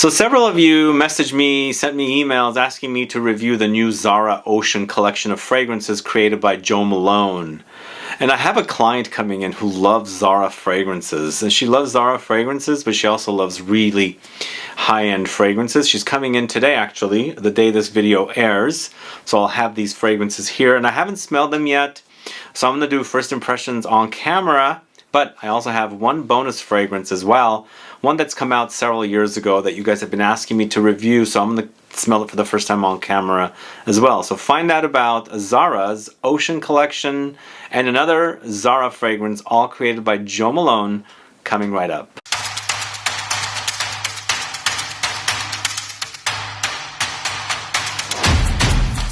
So several of you messaged me, sent me emails asking me to review the new Zara Ocean collection of fragrances created by Jo Malone. And I have a client coming in who loves Zara fragrances. And she loves Zara fragrances, but she also loves really high-end fragrances. She's coming in today, actually, the day this video airs. So I'll have these fragrances here. And I haven't smelled them yet. So I'm going to do first impressions on camera. But I also have one bonus fragrance as well. One that's come out several years ago that you guys have been asking me to review. So I'm going to smell it for the first time on camera as well. So find out about Zara's Ocean collection and another Zara fragrance, all created by Jo Malone, coming right up.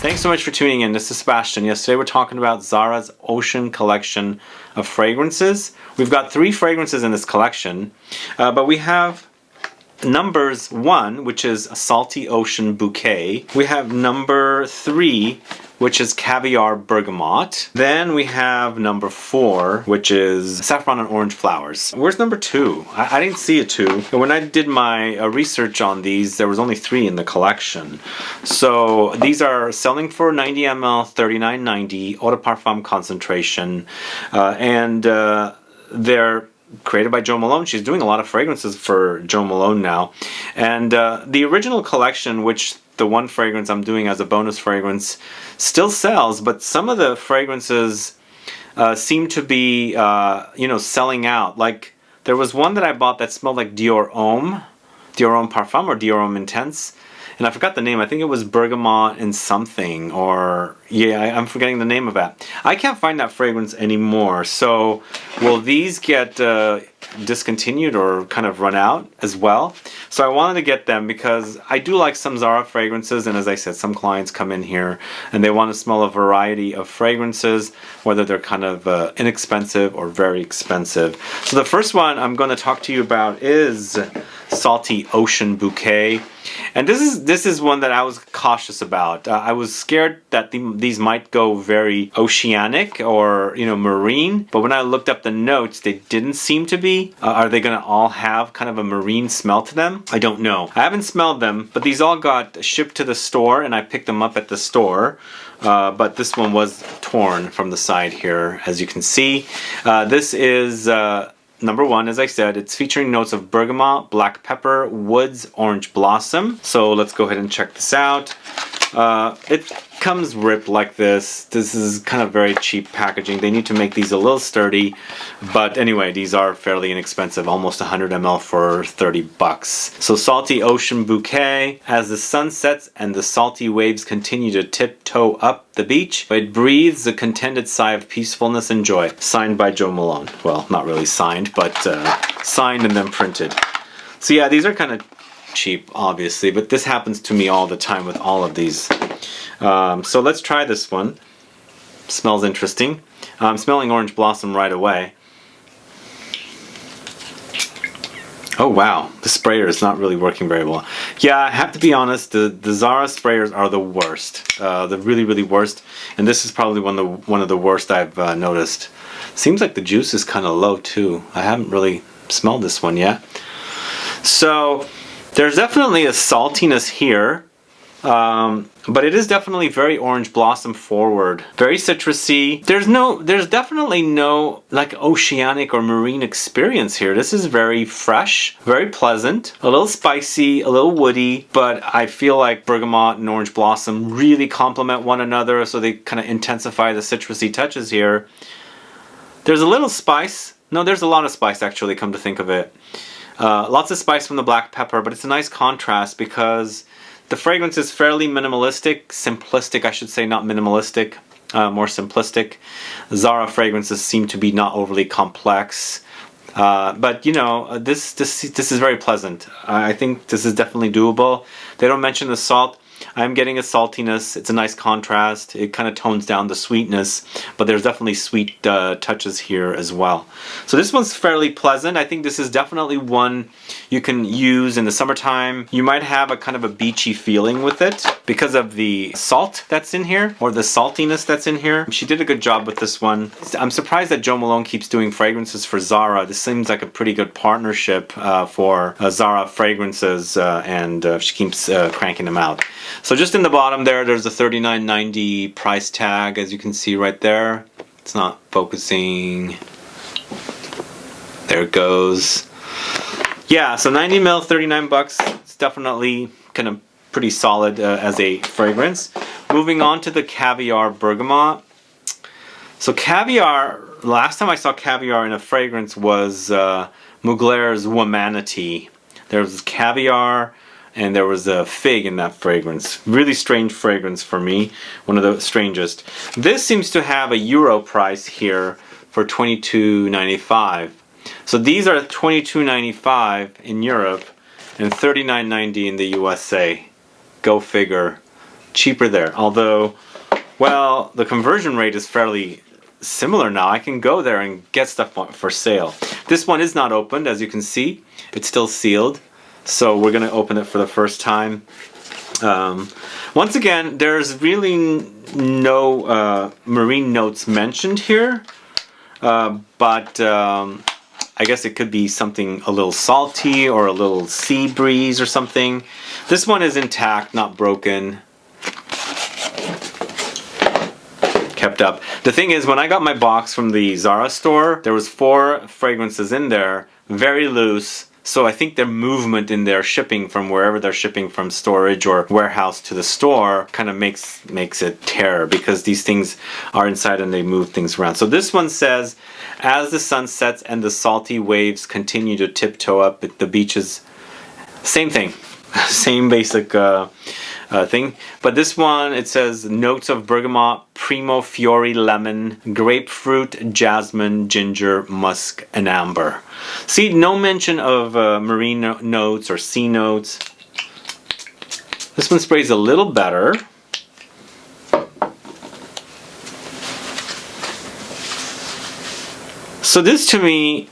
Thanks so much for tuning in. This is Sebastian. Yes, today we're talking about Zara's Ocean collection of fragrances. We've got 3 fragrances in this collection, but we have numbers 1, which is a Salty Ocean Bouquet. We have number 3, which is Caviar Bergamot. Then we have number 4, which is Saffron and Orange Flowers. Where's number 2? I didn't see a 2. And when I did my research on these, there was only 3 in the collection. So these are selling for 90 ml, $39.90, Eau de Parfum concentration, and they're created by Jo Malone. She's doing a lot of fragrances for Jo Malone now. And the original collection, which the one fragrance I'm doing as a bonus fragrance, still sells, but some of the fragrances seem to be, selling out. Like, there was one that I bought that smelled like Dior Homme Parfum or Dior Homme Intense. And I forgot the name. I think it was Bergamot and something, or yeah, I'm forgetting the name of that. I can't find that fragrance anymore. So will these get discontinued or kind of run out as well? So I wanted to get them because I do like some Zara fragrances, and as I said, some clients come in here and they want to smell a variety of fragrances, whether they're kind of inexpensive or very expensive. So the first one I'm going to talk to you about is Salty Ocean Bouquet. And this is one that I was cautious about. I was scared that these might go very oceanic or marine, but when I looked up the notes, they didn't seem to be. Are they going to all have kind of a marine smell to them? I don't know. I haven't smelled them, but these all got shipped to the store and I picked them up at the store. But this one was torn from the side here, as you can see. This is number 1, as I said. It's featuring notes of bergamot, black pepper, woods, orange blossom. So let's go ahead and check this out. It comes ripped like this. This is kind of very cheap packaging. They need to make these a little sturdy. But anyway, these are fairly inexpensive. Almost 100 ml for 30 bucks. So Salty Ocean Bouquet. As the sun sets and the salty waves continue to tiptoe up the beach, it breathes a contented sigh of peacefulness and joy. Signed by Jo Malone. Well, not really signed, but signed and then printed. So yeah, these are kind of cheap, obviously, but this happens to me all the time with all of these. So let's try this one. Smells interesting. I'm smelling orange blossom right away. Oh wow, the sprayer is not really working very well. Yeah, I have to be honest, the Zara sprayers are the worst. The really worst, and this is probably one of the worst I've noticed. Seems like the juice is kind of low too. I haven't really smelled this one yet. So there's definitely a saltiness here, but it is definitely very orange blossom forward, very citrusy. There's definitely no like oceanic or marine experience here. This is very fresh, very pleasant, a little spicy, a little woody, but I feel like bergamot and orange blossom really complement one another, so they kind of intensify the citrusy touches here. There's a little spice. No, there's a lot of spice actually, come to think of it. Lots of spice from the black pepper, but it's a nice contrast because the fragrance is fairly minimalistic, simplistic I should say, not minimalistic, more simplistic. Zara fragrances seem to be not overly complex, but this is very pleasant. I think this is definitely doable. They don't mention the salt. I'm getting a saltiness. It's a nice contrast. It kind of tones down the sweetness, but there's definitely sweet touches here as well. So this one's fairly pleasant. I think this is definitely one you can use in the summertime. You might have a kind of a beachy feeling with it because of the salt that's in here, or the saltiness that's in here. She did a good job with this one. I'm surprised that Jo Malone keeps doing fragrances for Zara. This seems like a pretty good partnership for Zara fragrances, and she keeps cranking them out. So just in the bottom there's a $39.90 price tag, as you can see right there. It's not focusing. There it goes. Yeah, so 90 ml, 39 bucks. It's definitely kind of pretty solid as a fragrance. Moving on to the Caviar Bergamot. So Caviar, last time I saw Caviar in a fragrance was Mugler's Womanity. There was Caviar and there was a fig in that fragrance. Really strange fragrance for me, one of the strangest. This seems to have a Euro price here for $22.95. So these are $22.95 in Europe and $39.90 in the USA. Go figure. Cheaper there. Although, well, the conversion rate is fairly similar now. I can go there and get stuff for sale. This one is not opened, as you can see. It's still sealed. So we're going to open it for the first time. Once again, there's really no marine notes mentioned here. But I guess it could be something a little salty or a little sea breeze or something. This one is intact, not broken. Kept up. The thing is, when I got my box from the Zara store, there was 4 fragrances in there, very loose. So I think their movement in their shipping from wherever they're shipping from, storage or warehouse to the store, kind of makes it tear, because these things are inside and they move things around. So this one says, as the sun sets and the salty waves continue to tiptoe up the beaches. Same thing. Same basic thing. But this one, it says notes of bergamot, Primo, Fiori, lemon, grapefruit, jasmine, ginger, musk, and amber. See, no mention of marine notes or sea notes. This one sprays a little better. So this to me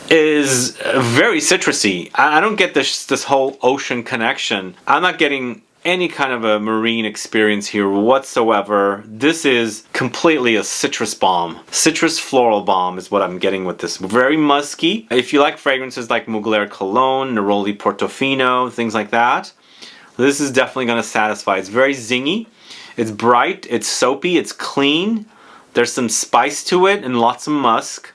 is very citrusy. I don't get this whole ocean connection. I'm not getting any kind of a marine experience here whatsoever. This is completely a citrus bomb. Citrus floral bomb is what I'm getting with this. Very musky. If you like fragrances like Mugler Cologne, Neroli Portofino, things like that, this is definitely going to satisfy. It's very zingy. It's bright. It's soapy. It's clean. There's some spice to it and lots of musk.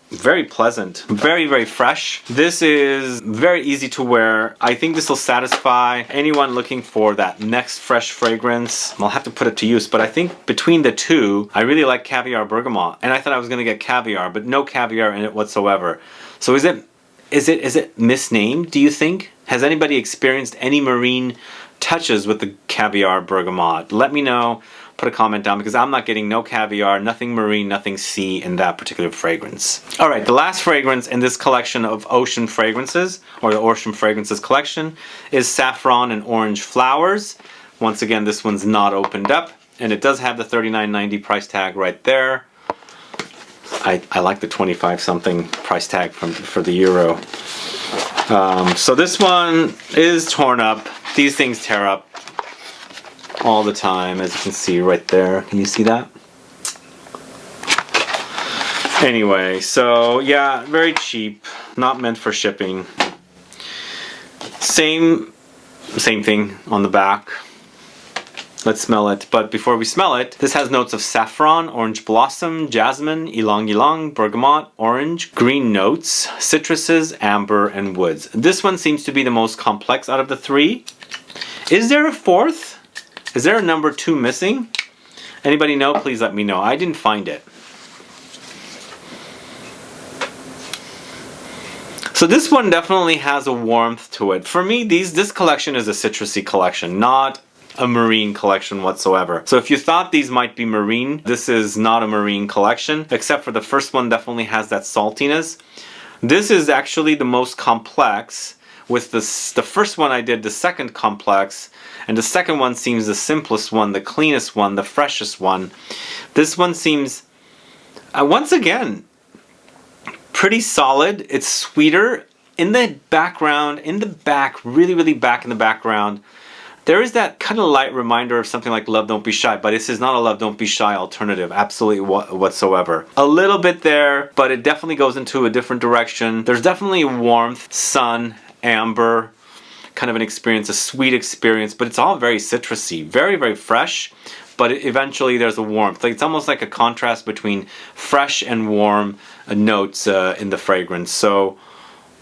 Very pleasant, very, very fresh. This is very easy to wear. I think this will satisfy anyone looking for that next fresh fragrance. I'll have to put it to use, but I think between the two, I really like Caviar Bergamot, and I thought I was going to get Caviar, but no Caviar in it whatsoever. So is it misnamed, do you think? Has anybody experienced any marine touches with the Caviar Bergamot? Let me know. Put a comment down, because I'm not getting no caviar, nothing marine, nothing sea in that particular fragrance. Alright, the last fragrance in this collection of ocean fragrances, or the Ocean Fragrances collection, is Saffron and Orange Flowers. Once again, this one's not opened up, and it does have the $39.90 price tag right there. I like the 25 something price tag for the euro. So this one is torn up. These things tear up all the time, as you can see right there. Can you see that? Anyway, so yeah, very cheap, not meant for shipping. Same thing on the back. Let's smell it. But before we smell it, this has notes of saffron, orange blossom, jasmine, ylang-ylang, bergamot, orange, green notes, citruses, amber, and woods. This one seems to be the most complex out of the 3. Is there a 4th? Is there a number 2 missing? Anybody know? Please let me know. I didn't find it. So this one definitely has a warmth to it. For me, this collection is a citrusy collection, not a marine collection whatsoever. So if you thought these might be marine, this is not a marine collection, except for the first one definitely has that saltiness. This is actually the most complex with the first one I did, the second complex, and the second one seems the simplest one, the cleanest one, the freshest one. This one seems, once again, pretty solid. It's sweeter. In the background, in the back, really, really back in the background, there is that kind of light reminder of something like Love Don't Be Shy, but this is not a Love Don't Be Shy alternative, absolutely whatsoever. A little bit there, but it definitely goes into a different direction. There's definitely warmth, sun, amber, kind of an experience, a sweet experience, but it's all very citrusy, very, very fresh, but eventually there's a warmth. Like, it's almost like a contrast between fresh and warm notes in the fragrance. So,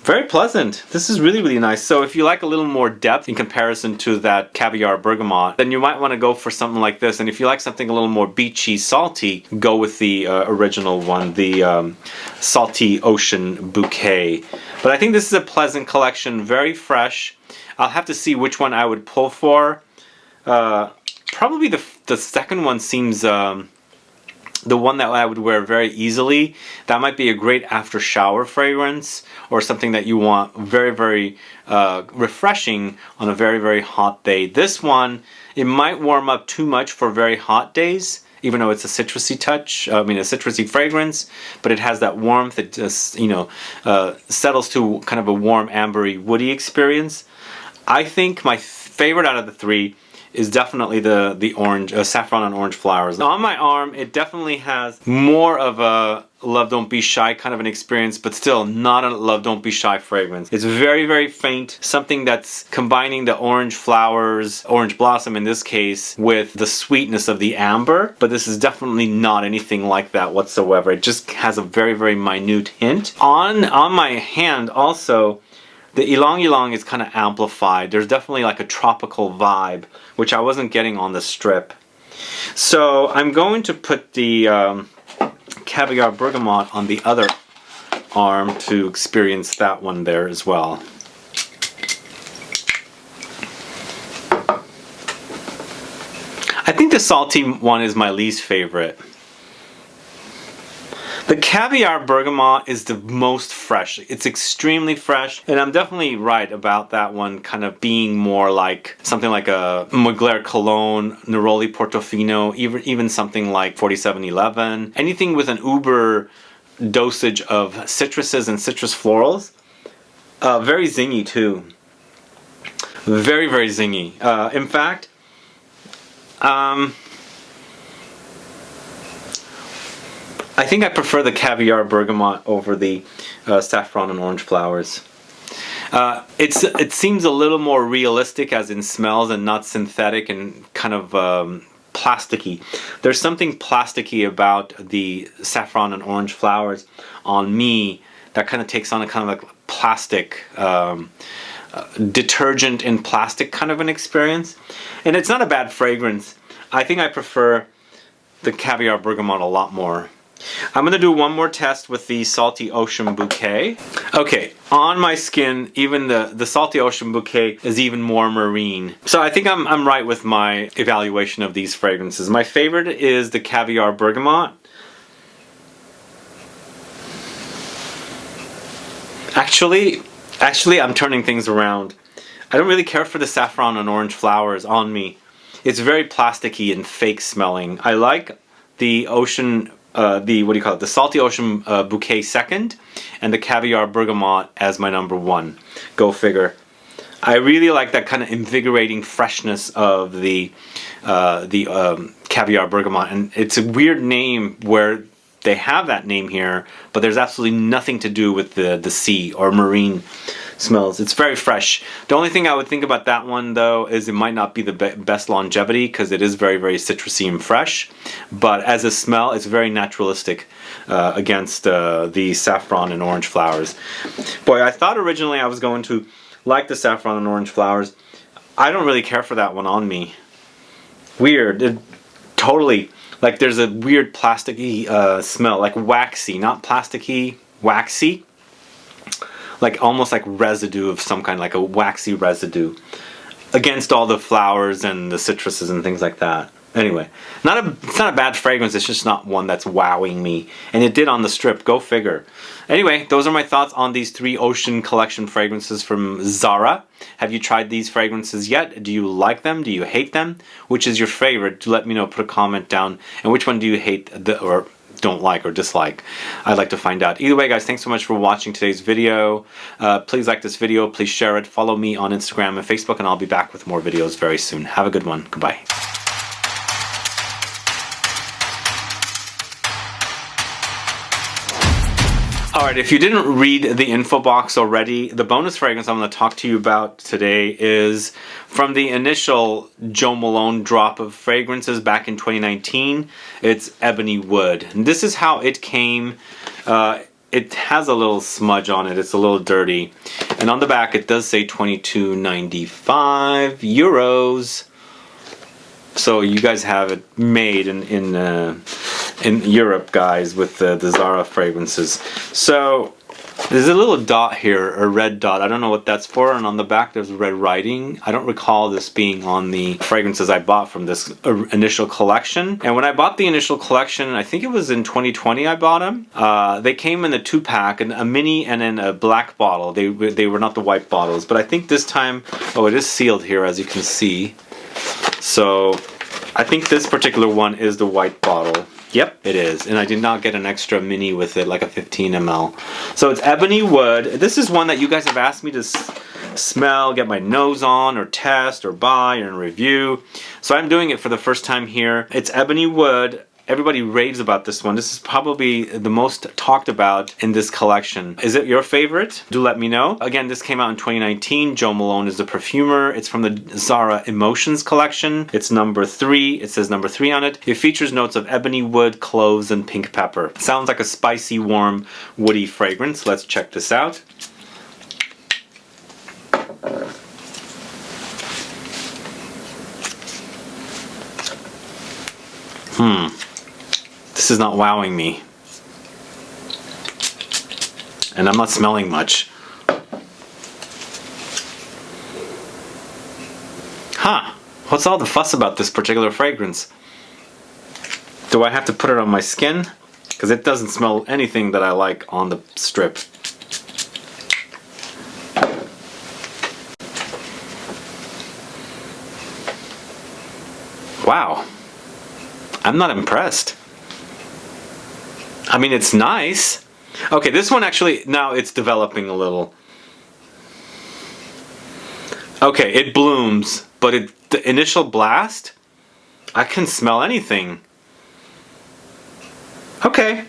very pleasant. This is really, really nice. So if you like a little more depth in comparison to that Caviar Bergamot, then you might want to go for something like this. And if you like something a little more beachy, salty, go with the original one, the Salty Ocean Bouquet. But I think this is a pleasant collection, very fresh. I'll have to see which one I would pull for. Probably the second one seems the one that I would wear very easily. That might be a great after shower fragrance, or something that you want very, very refreshing on a very, very hot day. This one, it might warm up too much for very hot days, even though it's a citrusy touch, a citrusy fragrance, but it has that warmth. It just, settles to kind of a warm, ambery, woody experience. I think my favorite out of the three is definitely the orange, saffron and orange flowers. On my arm, it definitely has more of a Love Don't Be Shy kind of an experience, but still not a Love Don't Be Shy fragrance. It's very, very faint, something that's combining the orange flowers, orange blossom in this case, with the sweetness of the amber, but this is definitely not anything like that whatsoever. It just has a very, very minute hint. On my hand also, the Ylang-Ylang is kind of amplified. There's definitely like a tropical vibe, which I wasn't getting on the strip. So I'm going to put the Caviar Bergamot on the other arm to experience that one there as well. I think the salty one is my least favorite. The Caviar Bergamot is the most fresh. It's extremely fresh, and I'm definitely right about that one kind of being more like something like a Mugler Cologne, Neroli Portofino, even something like 4711. Anything with an uber dosage of citruses and citrus florals. Very zingy too. Very, very zingy. In fact, I think I prefer the Caviar Bergamot over the Saffron and Orange Flowers. It seems a little more realistic as in smells and not synthetic and kind of plasticky. There's something plasticky about the Saffron and Orange Flowers on me that kind of takes on a kind of like plastic, detergent in plastic kind of an experience. And it's not a bad fragrance. I think I prefer the Caviar Bergamot a lot more. I'm going to do one more test with the Salty Ocean Bouquet. Okay, on my skin, even the Salty Ocean Bouquet is even more marine. So I think I'm right with my evaluation of these fragrances. My favorite is the Caviar Bergamot. Actually, I'm turning things around. I don't really care for the Saffron and Orange Flowers on me. It's very plasticky and fake smelling. I like the ocean, the Salty Ocean Bouquet second, and the Caviar Bergamot as my number one. Go figure. I really like that kind of invigorating freshness of the Caviar Bergamot, and it's a weird name where they have that name here, but there's absolutely nothing to do with the sea or marine smells. It's very fresh. The only thing I would think about that one though is it might not be the best longevity because it is very, very citrusy and fresh, but as a smell it's very naturalistic against the Saffron and Orange Flowers. Boy, I thought originally I was going to like the Saffron and Orange Flowers. I don't really care for that one on me. Weird. It totally, like there's a weird plasticky smell, like waxy, not plasticky, waxy. Like almost like residue of some kind, like a waxy residue against all the flowers and the citruses and things like that. Anyway, it's not a bad fragrance, it's just not one that's wowing me. And it did on the strip, go figure. Anyway, those are my thoughts on these 3 Ocean Collection fragrances from Zara. Have you tried these fragrances yet? Do you like them? Do you hate them? Which is your favorite? Do let me know, put a comment down. And which one do you hate or don't like or dislike? I'd like to find out. Either way, guys, thanks so much for watching today's video. Please like this video, please share it, follow me on Instagram and Facebook, and I'll be back with more videos very soon. Have a good one. Goodbye. Alright, if you didn't read the info box already, the bonus fragrance I'm going to talk to you about today is from the initial Jo Malone drop of fragrances back in 2019. It's Ebony Wood. And this is how it came. It has a little smudge on it. It's a little dirty. And on the back it does say €22.95. So you guys have it made in Europe, guys, with the Zara fragrances. So there's a little dot here, a red dot. I don't know what that's for. And on the back there's red writing. I don't recall this being on the fragrances I bought from this initial collection. And when I bought the initial collection, I think it was in 2020 I bought them. They came in a 2-pack, a mini and then a black bottle. They were not the white bottles. But I think this time, oh, it is sealed here, as you can see. So I think this particular one is the white bottle. Yep, it is. And I did not get an extra mini with it, like a 15 ml. So it's Ebony Wood. This is one that you guys have asked me to smell, get my nose on, or test, or buy, or review. So I'm doing it for the first time here. It's Ebony Wood. Everybody raves about this one. This is probably the most talked about in this collection. Is it your favorite? Do let me know. Again, this came out in 2019. Jo Malone is the perfumer. It's from the Zara Emotions collection. It's number 3. It says number 3 on it. It features notes of ebony wood, cloves, and pink pepper. Sounds like a spicy, warm, woody fragrance. Let's check this out. This is not wowing me. And I'm not smelling much. Huh. What's all the fuss about this particular fragrance? Do I have to put it on my skin? Because it doesn't smell anything that I like on the strip. Wow. I'm not impressed. I mean, it's nice. Okay, this one actually, now it's developing a little. Okay, it blooms, but the initial blast, I can smell anything. Okay.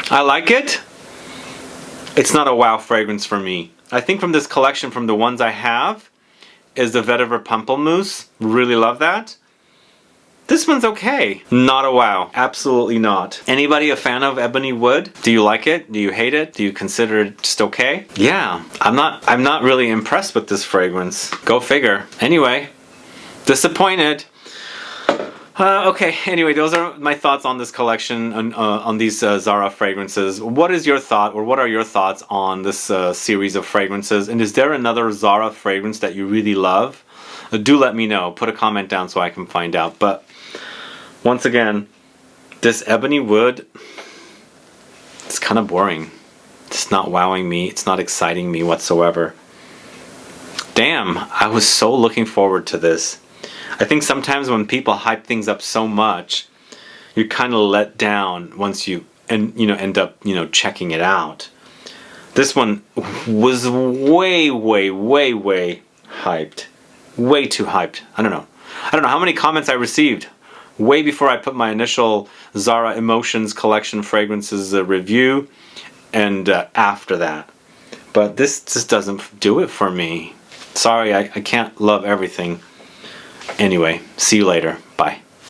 I like it. It's not a wow fragrance for me. I think from this collection, from the ones I have, is the Vetiver Pamplemousse. Really love that. This one's okay. Not a wow. Absolutely not. Anybody a fan of Ebony Wood? Do you like it? Do you hate it? Do you consider it just okay? Yeah, I'm not really impressed with this fragrance. Go figure. Anyway, disappointed. Okay, anyway, those are my thoughts on this collection, on these Zara fragrances. What is your thought, or what are your thoughts on this series of fragrances? And is there another Zara fragrance that you really love? Do let me know. Put a comment down so I can find out. But once again, this Ebony Wood, it's kind of boring. It's not wowing me. It's not exciting me whatsoever. Damn, I was so looking forward to this. I think sometimes when people hype things up so much, you're kind of let down once you end up checking it out. This one was way hyped. Way too hyped. I don't know how many comments I received way before I put my initial Zara Emotions collection fragrances review, and after that. But this just doesn't do it for me. Sorry, I can't love everything. Anyway, see you later.